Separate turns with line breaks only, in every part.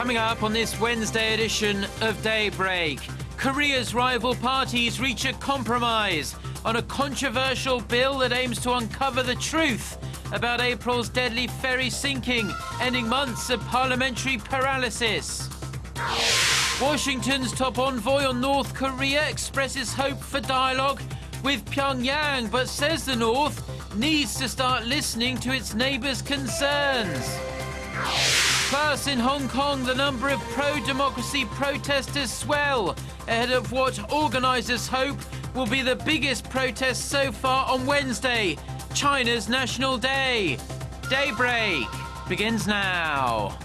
Coming up on this Wednesday edition of Daybreak, Korea's rival parties reach a compromise on a controversial bill that aims to uncover the truth about April's deadly ferry sinking, ending months of parliamentary paralysis. Washington's top envoy on North Korea expresses hope for dialogue with Pyongyang, but says the North needs to start listening to its neighbours' concerns. Plus, in Hong Kong, the number of pro-democracy protesters swell ahead of what organisers hope will be the biggest protest so far on Wednesday, China's National Day. Daybreak begins now.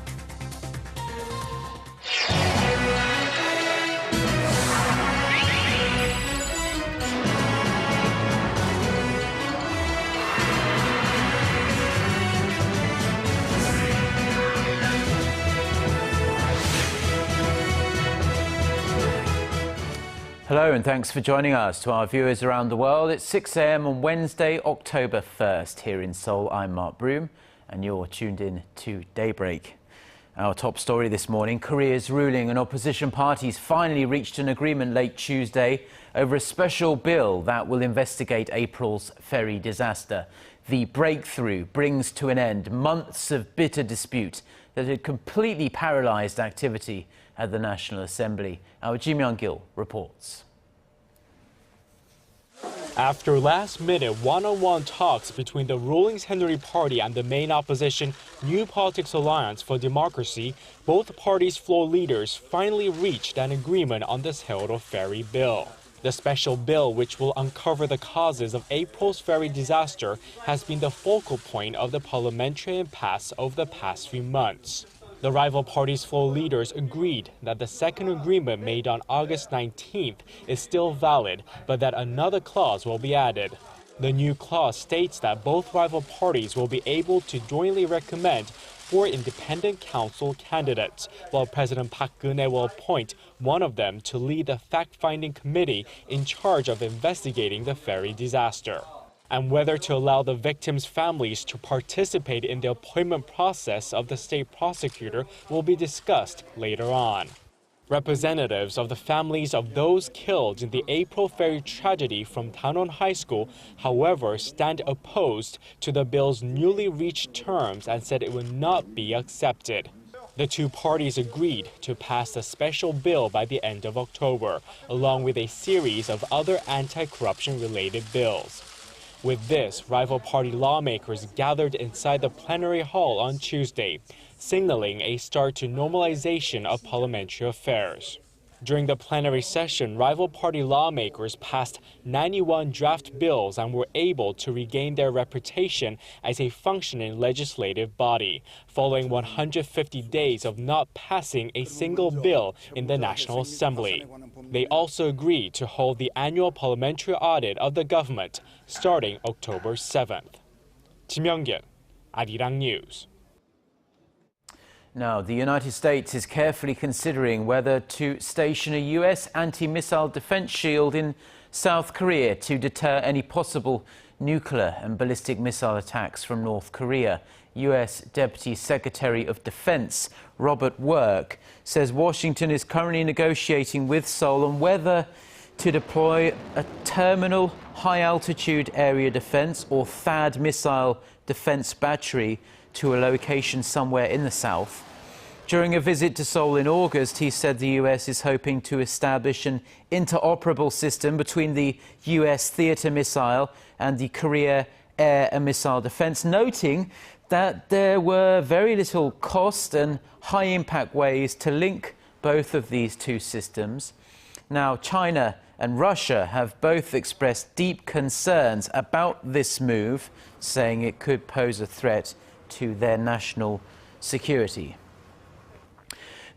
Hello and thanks for joining us. To our viewers around the world, it's 6 a.m. on Wednesday, October 1st. Here in Seoul, I'm Mark Broome and you're tuned in to Daybreak. Our top story this morning, Korea's ruling and opposition parties finally reached an agreement late Tuesday over a special bill that will investigate April's ferry disaster. The breakthrough brings to an end months of bitter dispute that had completely paralysed activity at the National Assembly. Our Ji Myung-gil reports.
After last-minute one-on-one talks between the ruling Saenuri Party and the main opposition New Politics Alliance for Democracy, both parties' floor leaders finally reached an agreement on the Seoul ferry bill. The special bill, which will uncover the causes of April's ferry disaster, has been the focal point of the parliamentary impasse over the past few months. The rival parties' floor leaders agreed that the second agreement made on August 19th is still valid, but that another clause will be added. The new clause states that both rival parties will be able to jointly recommend 4 independent council candidates, while President Park Geun-hye will appoint one of them to lead the fact-finding committee in charge of investigating the ferry disaster. And whether to allow the victims' families to participate in the appointment process of the state prosecutor will be discussed later on. Representatives of the families of those killed in the April ferry tragedy from Danon High School, however, stand opposed to the bill's newly reached terms and said it would not be accepted. The two parties agreed to pass a special bill by the end of October, along with a series of other anti-corruption-related bills. With this, rival party lawmakers gathered inside the plenary hall on Tuesday, signaling a start to normalization of parliamentary affairs. During the plenary session, rival party lawmakers passed 91 draft bills and were able to regain their reputation as a functioning legislative body, following 150 days of not passing a single bill in the National Assembly. They also agreed to hold the annual parliamentary audit of the government starting October 7th. Ji Myung-gil, Arirang News.
Now, the United States is carefully considering whether to station a U.S. anti-missile defense shield in South Korea to deter any possible nuclear and ballistic missile attacks from North Korea. U.S. Deputy Secretary of Defense Robert Work says Washington is currently negotiating with Seoul on whether to deploy a terminal high-altitude area defense or THAAD missile defense battery to a location somewhere in the south. During a visit to Seoul in August, he said the U.S. is hoping to establish an interoperable system between the U.S. theater missile and the Korea air and missile defense, noting that there were very little cost and high-impact ways to link both of these two systems. Now, China and Russia have both expressed deep concerns about this move, saying it could pose a threat to their national security.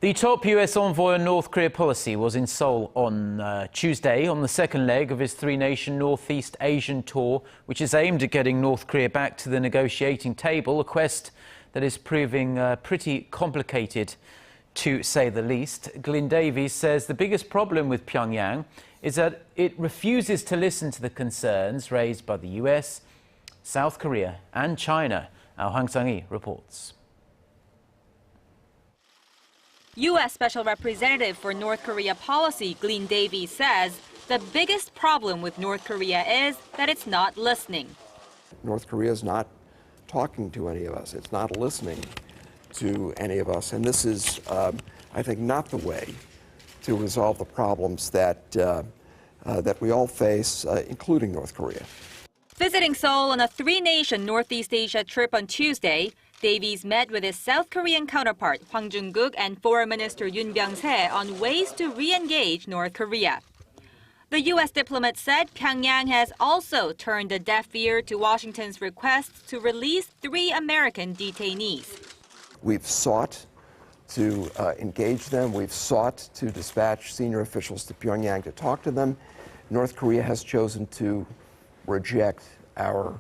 The top US envoy on North Korea policy was in Seoul on Tuesday on the second leg of his 3-nation Northeast Asian tour, which is aimed at getting North Korea back to the negotiating table, a quest that is proving pretty complicated, to say the least. Glyn Davies says the biggest problem with Pyongyang is that it refuses to listen to the concerns raised by the US, South Korea and China. Our Hang Sang-hee reports.
U.S. Special Representative for North Korea Policy Glenn Davies says the biggest problem with North Korea is that it's not listening.
North Korea is not talking to any of us. It's not listening to any of us. And this is, I think, not the way to resolve the problems that we all face, including North Korea.
Visiting Seoul on a three-nation Northeast Asia trip on Tuesday, Davies met with his South Korean counterpart Hwang Jung-guk and Foreign Minister Yoon Byung-se on ways to re-engage North Korea. The U.S. diplomat said Pyongyang has also turned a deaf ear to Washington's request to release 3 American detainees.
We've sought to engage them. We've sought to dispatch senior officials to Pyongyang to talk to them. North Korea has chosen to reject our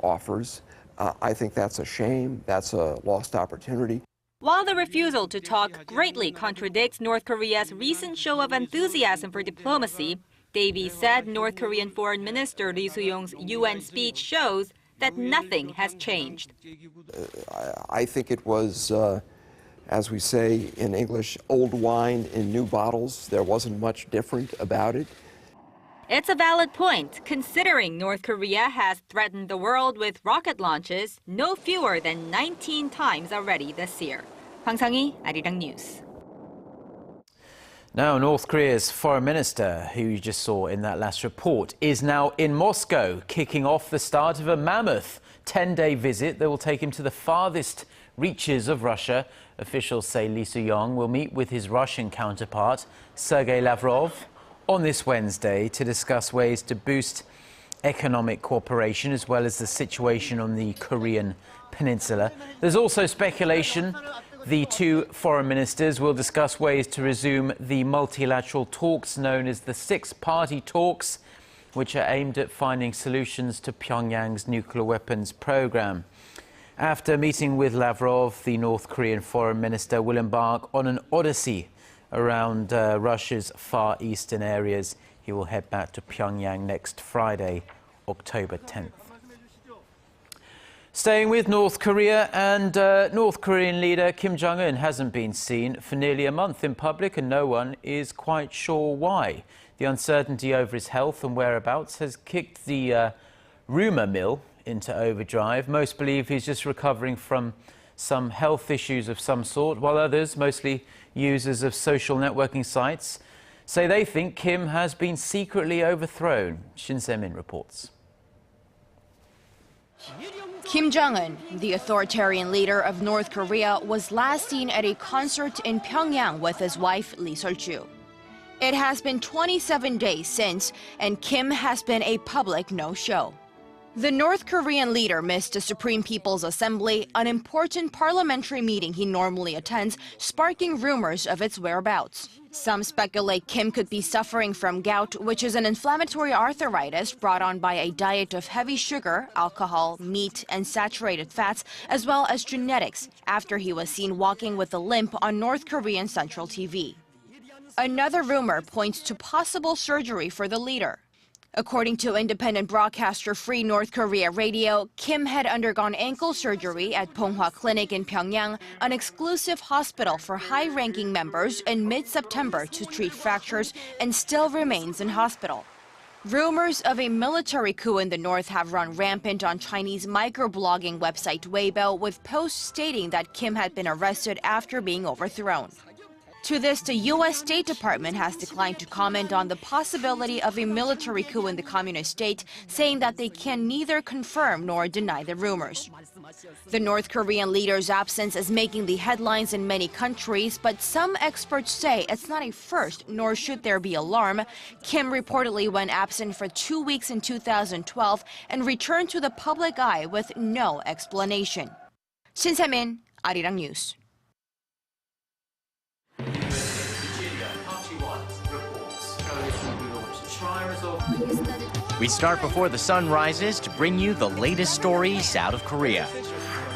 offers. I think that's a shame. That's a lost opportunity.
While the refusal to talk greatly contradicts North Korea's recent show of enthusiasm for diplomacy, Davies said North Korean Foreign Minister Lee Soo-yong's UN speech shows that nothing has changed.
I think it was, as we say in English, old wine in new bottles. There wasn't much different about it.
It's a valid point, considering North Korea has threatened the world with rocket launches no fewer than 19 times already this year. Hwang Sang-hee, Arirang News.
Now, North Korea's foreign minister, who you just saw in that last report, is now in Moscow, kicking off the start of a mammoth 10-day visit that will take him to the farthest reaches of Russia. Officials say Lee Soo-yong will meet with his Russian counterpart, Sergei Lavrov, on this Wednesday to discuss ways to boost economic cooperation as well as the situation on the Korean peninsula. There's also speculation the 2 foreign ministers will discuss ways to resume the multilateral talks known as the Six-Party Talks, which are aimed at finding solutions to Pyongyang's nuclear weapons program. After meeting with Lavrov, the North Korean foreign minister will embark on an odyssey around Russia's far eastern areas. He will head back to Pyongyang next Friday, October 10th. Staying with North Korea, and North Korean leader Kim Jong-un hasn't been seen for nearly a month in public, and no one is quite sure why. The uncertainty over his health and whereabouts has kicked the rumour mill into overdrive. Most believe he's just recovering from some health issues of some sort, while others, mostly users of social networking sites, say they think Kim has been secretly overthrown. Shin Se-min reports.
Kim Jong-un, the authoritarian leader of North Korea, was last seen at a concert in Pyongyang with his wife Lee Sol-ju. It has been 27 days since, and Kim has been a public no-show. The North Korean leader missed the Supreme People's Assembly, an important parliamentary meeting he normally attends, sparking rumors of its whereabouts. Some speculate Kim could be suffering from gout, which is an inflammatory arthritis brought on by a diet of heavy sugar, alcohol, meat, and saturated fats, as well as genetics, after he was seen walking with a limp on North Korean Central TV. Another rumor points to possible surgery for the leader. According to independent broadcaster Free North Korea Radio, Kim had undergone ankle surgery at Ponghwa Clinic in Pyongyang, an exclusive hospital for high-ranking members, in mid-September to treat fractures, and still remains in hospital. Rumors of a military coup in the north have run rampant on Chinese microblogging website Weibo, with posts stating that Kim had been arrested after being overthrown. To this, the U.S. State Department has declined to comment on the possibility of a military coup in the communist state, saying that they can neither confirm nor deny the rumors. The North Korean leader's absence is making the headlines in many countries, but some experts say it's not a first, nor should there be alarm. Kim reportedly went absent for 2 weeks in 2012 and returned to the public eye with no explanation. Shin Se-min, Arirang News.
We start before the sun rises to bring you the latest stories out of Korea.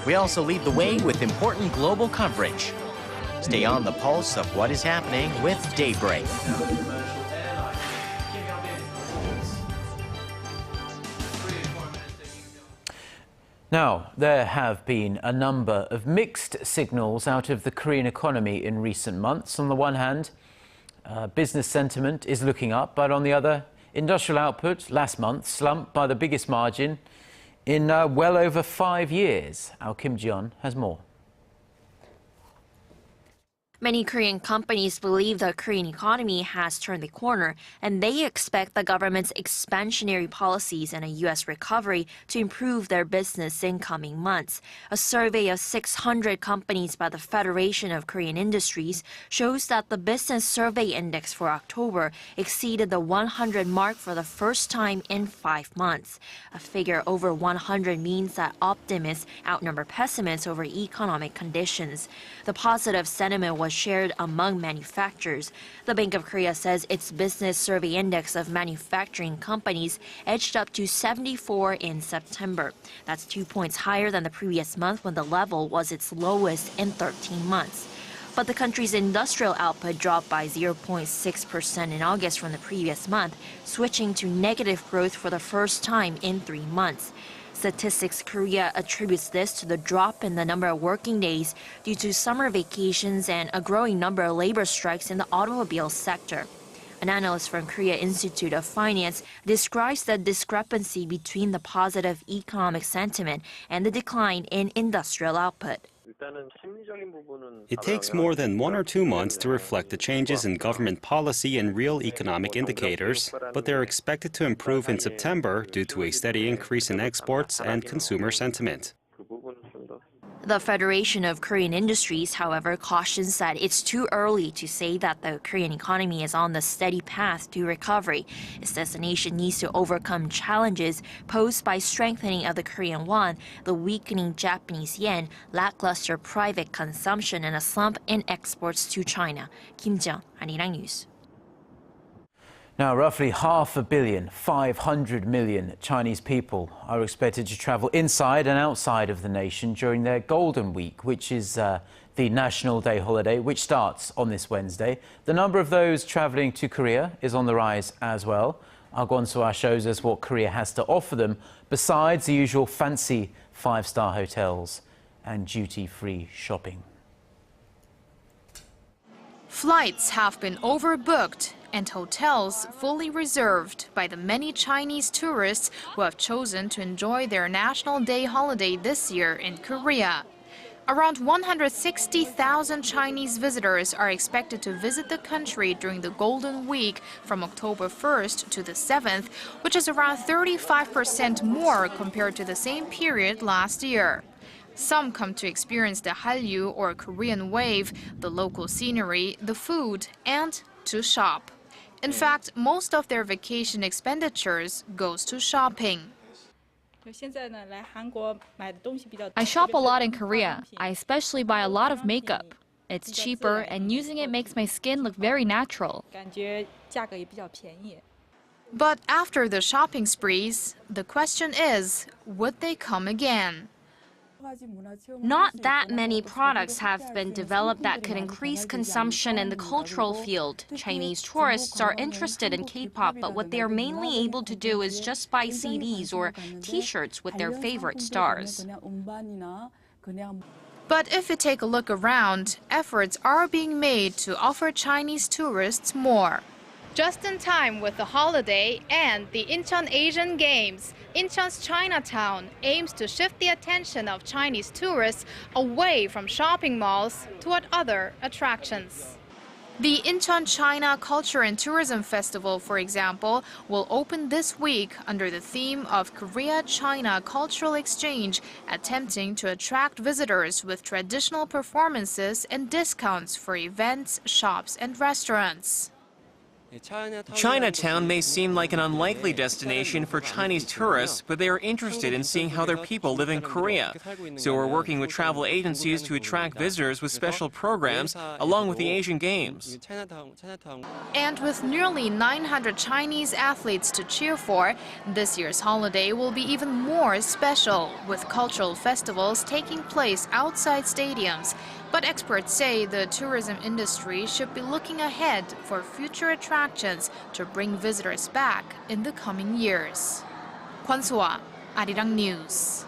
We also lead the way with important global coverage. Stay on the pulse of what is happening with Daybreak.
Now, there have been a number of mixed signals out of the Korean economy in recent months. On the one hand, business sentiment is looking up, but on the other, industrial output last month slumped by the biggest margin in well over 5 years. Our Kim Ji-yeon has more.
Many Korean companies believe the Korean economy has turned the corner, and they expect the government's expansionary policies and a U.S. recovery to improve their business in coming months. A survey of 600 companies by the Federation of Korean Industries shows that the Business Survey Index for October exceeded the 100 mark for the first time in 5 months. A figure over 100 means that optimists outnumber pessimists over economic conditions. The positive sentiment was shared among manufacturers. The Bank of Korea says its Business Survey Index of manufacturing companies edged up to 74 in September. That's 2 points higher than the previous month when the level was its lowest in 13 months. But the country's industrial output dropped by 0.6% in August from the previous month, switching to negative growth for the first time in 3 months. Statistics Korea attributes this to the drop in the number of working days due to summer vacations and a growing number of labor strikes in the automobile sector. An analyst from Korea Institute of Finance describes the discrepancy between the positive economic sentiment and the decline in industrial output.
It takes more than 1 or 2 months to reflect the changes in government policy and real economic indicators, but they're expected to improve in September due to a steady increase in exports and consumer sentiment.
The Federation of Korean Industries, however, cautions that it's too early to say that the Korean economy is on the steady path to recovery. It says the nation needs to overcome challenges posed by strengthening of the Korean won, the weakening Japanese yen, lackluster private consumption, and a slump in exports to China. Kim Ji-yeon, Arirang News.
Now, roughly 500 million Chinese people are expected to travel inside and outside of the nation during their Golden Week, which is the National Day holiday, which starts on this Wednesday. The number of those travelling to Korea is on the rise as well. Our Gwon-soo shows us what Korea has to offer them besides the usual fancy 5-star hotels and duty-free shopping.
Flights have been overbooked and hotels fully reserved by the many Chinese tourists who have chosen to enjoy their National Day holiday this year in Korea. Around 160,000 Chinese visitors are expected to visit the country during the Golden Week from October 1st to the 7th, which is around 35% more compared to the same period last year. Some come to experience the Hallyu or Korean wave, the local scenery, the food, and to shop. In fact, most of their vacation expenditures goes to shopping.
I shop a lot in Korea. I especially buy a lot of makeup. It's cheaper and using it makes my skin look very natural.
But after the shopping sprees, the question is, would they come again?
Not that many products have been developed that could increase consumption in the cultural field. Chinese tourists are interested in K-pop, but what they are mainly able to do is just buy CDs or T-shirts with their favorite stars.
But if you take a look around, efforts are being made to offer Chinese tourists more. Just in time with the holiday and the Incheon Asian Games, Incheon's Chinatown aims to shift the attention of Chinese tourists away from shopping malls toward other attractions. The Incheon China Culture and Tourism Festival, for example, will open this week under the theme of Korea-China Cultural Exchange, attempting to attract visitors with traditional performances and discounts for events, shops, and restaurants.
Chinatown may seem like an unlikely destination for Chinese tourists, but they are interested in seeing how their people live in Korea. So we're working with travel agencies to attract visitors with special programs, along with the Asian Games.
And with nearly 900 Chinese athletes to cheer for, this year's holiday will be even more special, with cultural festivals taking place outside stadiums. But experts say the tourism industry should be looking ahead for future attractions to bring visitors back in the coming years. Gwon-soo, Arirang News.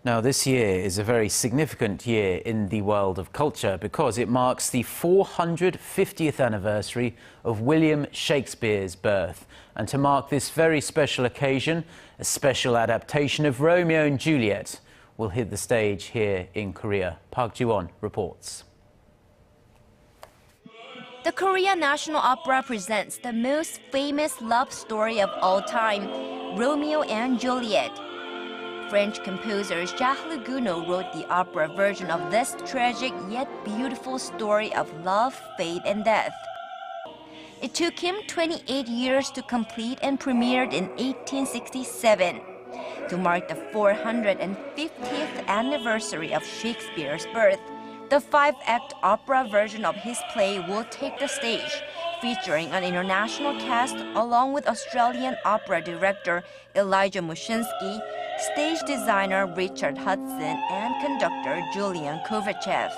Now, this year is a very significant year in the world of culture because it marks the 450th anniversary of William Shakespeare's birth. And to mark this very special occasion, a special adaptation of Romeo and Juliet will hit the stage here in Korea. Park Ji-won reports.
The Korea National Opera presents the most famous love story of all time, Romeo and Juliet. French composer Charles Gounod wrote the opera version of this tragic yet beautiful story of love, fate, and death. It took him 28 years to complete and premiered in 1867. To mark the 450th anniversary of Shakespeare's birth, the 5-act opera version of his play will take the stage, featuring an international cast along with Australian opera director Elijah Mushinsky, stage designer Richard Hudson, and conductor Julian Kovachev.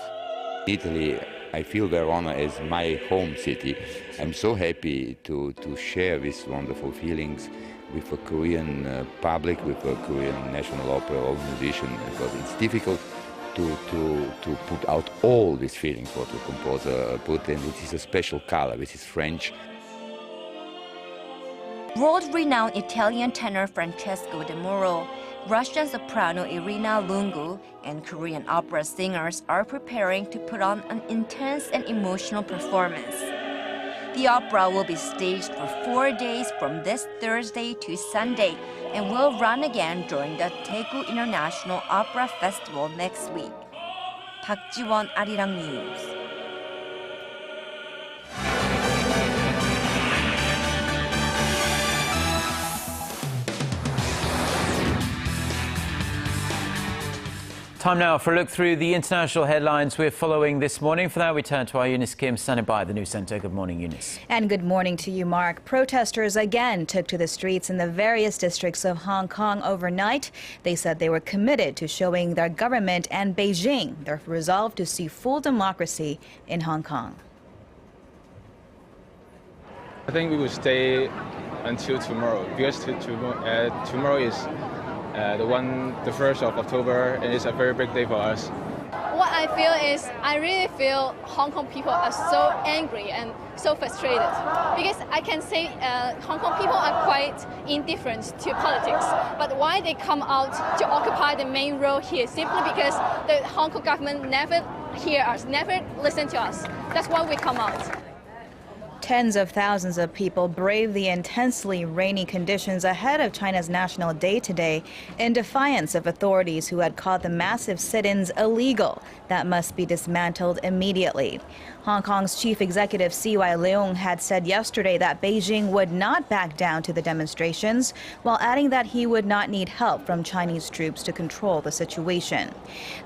Italy, I feel Verona as my home city. I'm so happy to share these wonderful feelings with a Korean public, with a Korean National Opera or musician, because it's difficult to put out all these feelings what the composer put, and it is a special color, which is French.
World-renowned Italian tenor Francesco De Muro, Russian soprano Irina Lungu, and Korean opera singers are preparing to put on an intense and emotional performance. The opera will be staged for 4 days from this Thursday to Sunday and will run again during the Daegu International Opera Festival next week. Park Ji-won, Arirang News.
Time now for a look through the international headlines we're following this morning. For that, we turn to our Eunice Kim, standing by at the News Centre. Good morning, Eunice.
And good morning to you, Mark. Protesters again took to the streets in the various districts of Hong Kong overnight. They said they were committed to showing their government and Beijing their resolve to see full democracy in Hong Kong.
I think we will stay until tomorrow, because tomorrow is the 1st of October, and it's a very big day for us.
What I feel is, I really feel Hong Kong people are so angry and so frustrated, because I can say Hong Kong people are quite indifferent to politics, but why they come out to occupy the main role here, simply because the Hong Kong government never hear us, never listen to us. That's why we come out.
Tens of thousands of people braved the intensely rainy conditions ahead of China's National Day today in defiance of authorities who had called the massive sit-ins illegal that must be dismantled immediately. Hong Kong's chief executive C.Y. Leung had said yesterday that Beijing would not back down to the demonstrations, while adding that he would not need help from Chinese troops to control the situation.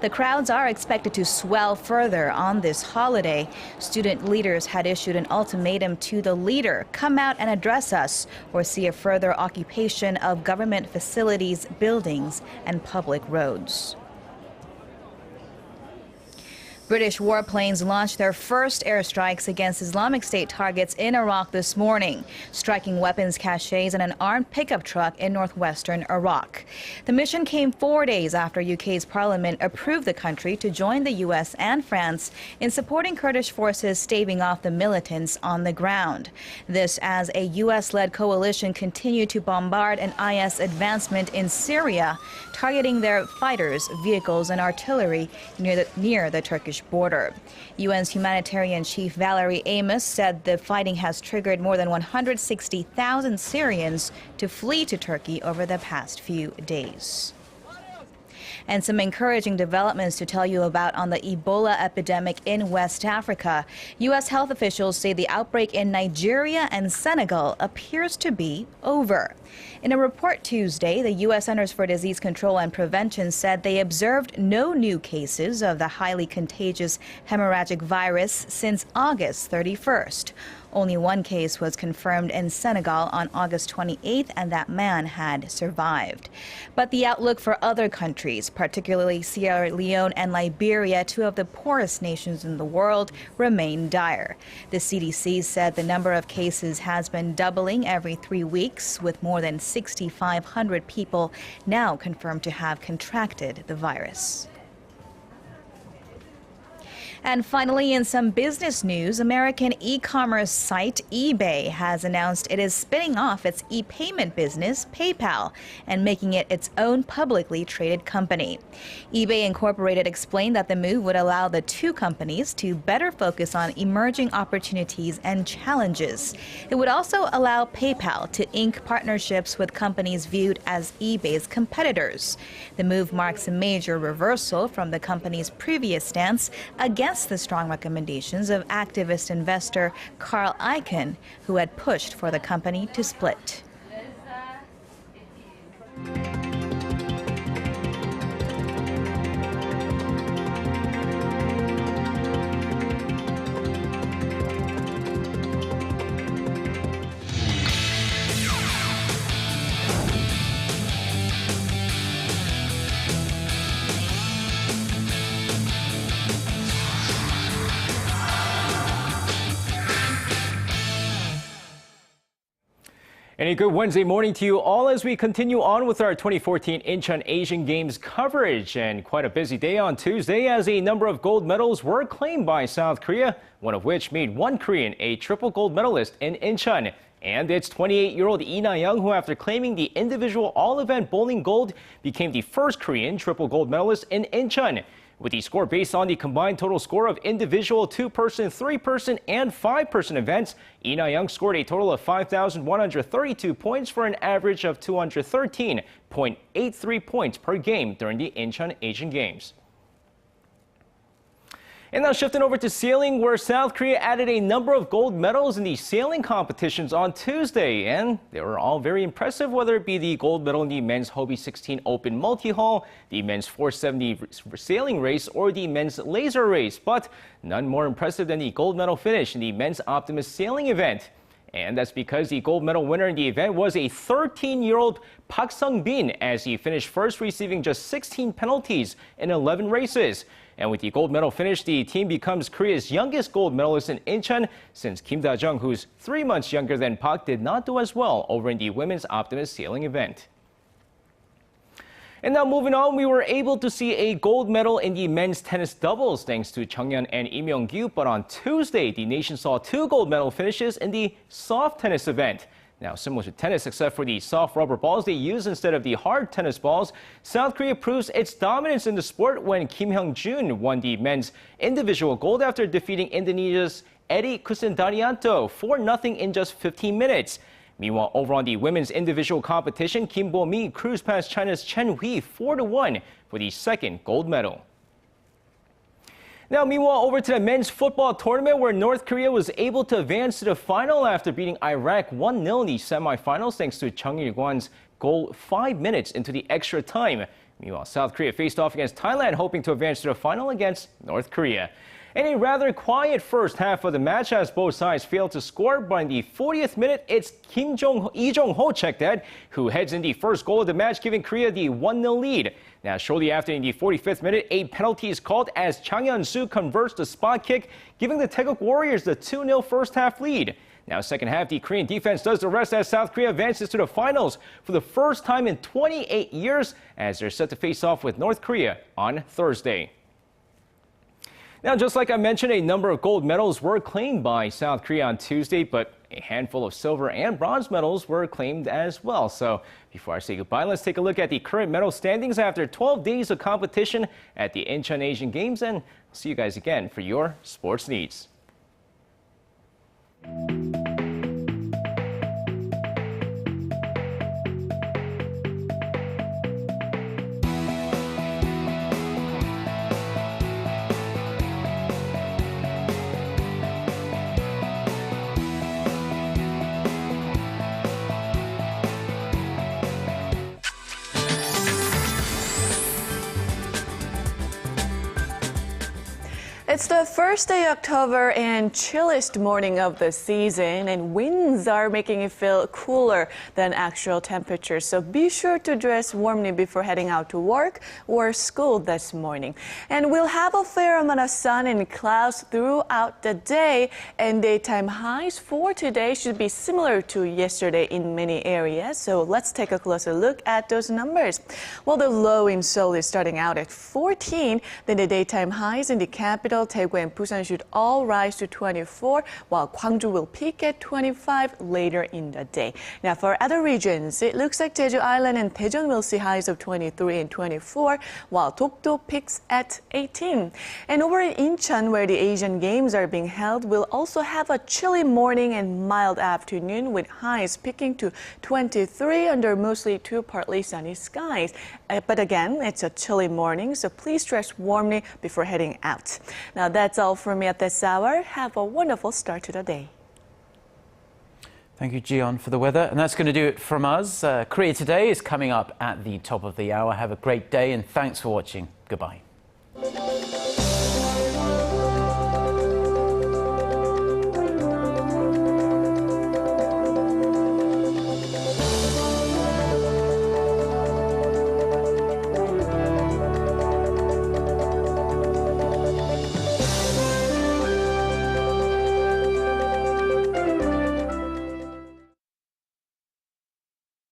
The crowds are expected to swell further on this holiday. Student leaders had issued an ultimatum to the leader: come out and address us, or see a further occupation of government facilities, buildings, and public roads. British warplanes launched their first airstrikes against Islamic State targets in Iraq this morning, striking weapons caches and an armed pickup truck in northwestern Iraq. The mission came 4 days after UK's parliament approved the country to join the US and France in supporting Kurdish forces staving off the militants on the ground. This as a US-led coalition continued to bombard an IS advancement in Syria, targeting their fighters, vehicles, and artillery near the Turkish border. UN's humanitarian chief Valerie Amos said the fighting has triggered more than 160,000 Syrians to flee to Turkey over the past few days. And some encouraging developments to tell you about on the Ebola epidemic in West Africa. U.S. health officials say the outbreak in Nigeria and Senegal appears to be over. In a report Tuesday, the U.S. Centers for Disease Control and Prevention said they observed no new cases of the highly contagious hemorrhagic virus since August 31st. Only one case was confirmed in Senegal on August 28th, and that man had survived. But the outlook for other countries, particularly Sierra Leone and Liberia, two of the poorest nations in the world, remain dire. The CDC said the number of cases has been doubling every 3 weeks, with more than 6,500 people now confirmed to have contracted the virus. And finally, in some business news, American e-commerce site eBay has announced it is spinning off its e-payment business, PayPal, and making it its own publicly traded company. eBay Incorporated explained that the move would allow the two companies to better focus on emerging opportunities and challenges. It would also allow PayPal to ink partnerships with companies viewed as eBay's competitors. The move marks a major reversal from the company's previous stance against the strong recommendations of activist investor Carl Icahn, who had pushed for the company to split.
And a good Wednesday morning to you all as we continue on with our 2014 Incheon Asian Games coverage. And quite a busy day on Tuesday as a number of gold medals were claimed by South Korea, one of which made one Korean a triple gold medalist in Incheon. And it's 28-year-old Lee Na-young, who after claiming the individual all-event bowling gold, became the first Korean triple gold medalist in Incheon. With the score based on the combined total score of individual 2-person, 3-person, and 5-person events, Lee Na-young scored a total of 5,132 points for an average of 213.83 points per game during the Incheon Asian Games. And now shifting over to sailing, where South Korea added a number of gold medals in the sailing competitions on Tuesday. And they were all very impressive, whether it be the gold medal in the men's Hobie 16 Open multi-hull, the men's 470 sailing race, or the men's laser race. But none more impressive than the gold medal finish in the men's Optimus sailing event. And that's because the gold medal winner in the event was a 13-year-old Park Sung-bin, as he finished first, receiving just 16 penalties in 11 races. And with the gold medal finish, the team becomes Korea's youngest gold medalist in Incheon, since Kim Da-jung, who's 3 months younger than Park, did not do as well over in the women's Optimus sailing event. And now moving on, we were able to see a gold medal in the men's tennis doubles thanks to Jeongyeon and Lee Myung-gyu. But on Tuesday, the nation saw 2 gold medal finishes in the soft tennis event. Now, similar to tennis, except for the soft rubber balls they use instead of the hard tennis balls, South Korea proves its dominance in the sport when Kim Hyung-jun won the men's individual gold after defeating Indonesia's Eri Kusendarianto 4-0 in just 15 minutes. Meanwhile, over on the women's individual competition, Kim Bo-mi cruised past China's Chen Hui 4-1 for the second gold medal. Now, meanwhile, over to the men's football tournament, where North Korea was able to advance to the final after beating Iraq 1-0 in the semifinals thanks to Chung Il-kwan's goal 5 minutes into the extra time. Meanwhile, South Korea faced off against Thailand, hoping to advance to the final against North Korea. In a rather quiet first half of the match as both sides failed to score, but in the 40th minute, it's Lee Jong-ho checked that, who heads in the first goal of the match, giving Korea the 1-0 lead. Now, shortly after, in the 45th minute, a penalty is called as Chang Hyun-soo converts the spot kick, giving the Taeguk Warriors the 2-0 first half lead. Now, second half, the Korean defense does the rest as South Korea advances to the finals for the first time in 28 years, as they're set to face off with North Korea on Thursday. Now, just like I mentioned, a number of gold medals were claimed by South Korea on Tuesday, but a handful of silver and bronze medals were claimed as well. So before I say goodbye, let's take a look at the current medal standings after 12 days of competition at the Incheon Asian Games, and I'll see you guys again for your sports needs.
It's the first day of October and chilliest morning of the season, and winds are making it feel cooler than actual temperatures. So be sure to dress warmly before heading out to work or school this morning. And we'll have a fair amount of sun and clouds throughout the day, and daytime highs for today should be similar to yesterday in many areas. So let's take a closer look at those numbers. Well, the low in Seoul is starting out at 14, then the daytime highs in the capital, Daegu and Busan should all rise to 24, while Gwangju will peak at 25 later in the day. Now, for other regions, it looks like Jeju Island and Daejeon will see highs of 23 and 24, while Dokdo peaks at 18. And over in Incheon, where the Asian Games are being held, we'll also have a chilly morning and mild afternoon, with highs peaking to 23 under mostly to partly sunny skies. But again, it's a chilly morning, so please dress warmly before heading out. Now, that's all from me at this hour. Have a wonderful start to the day.
Thank you, Jiyeon, for the weather. And that's going to do it from us. Korea Today is coming up at the top of the hour. Have a great day and thanks for watching. Goodbye.